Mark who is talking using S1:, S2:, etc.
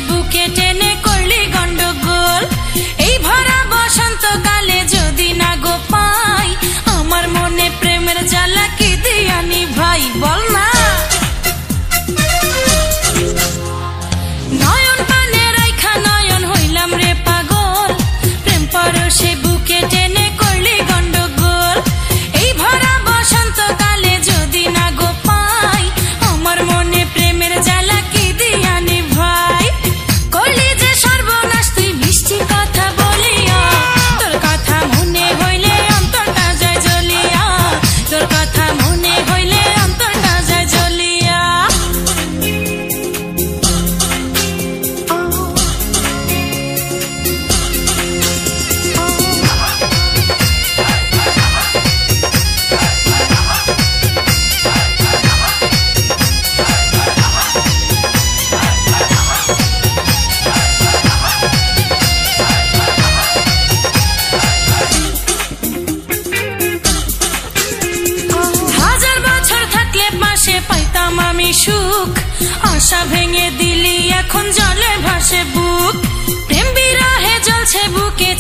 S1: বুকে টেনে করলি গন্ডগোল এই ভরা বসন্তকালে যদি না গো পাই আমার মনে প্রেমের জ্বালা কি দিয়ানি ভাই বল না নয়ন পানে রাইখা নয়ন হইলাম রে পাগল প্রেম পরশে বুকে টেনে করলি গন্ডগোল এই ভরা বসন্তকালে যদি না গো পাই আমার মনে প্রেমের জ্বালা কি দিয়ানি ভাই করলি যে সর্বনাশ তুই মিষ্টি কথা বলিয়া তোর কথা মনে হইলে অন্তরটা যায় জ্বলিয়া তোর কথা মনে হইলে অন্তরটা যায় জ্বলিয়া হাজার বছর থাকলে পাশে পাইতাম আমি সুখ আশা ভেঙে দিলি এখন জলে ভাসে বুক প্রেম বিরহে জ্বলছে বুকে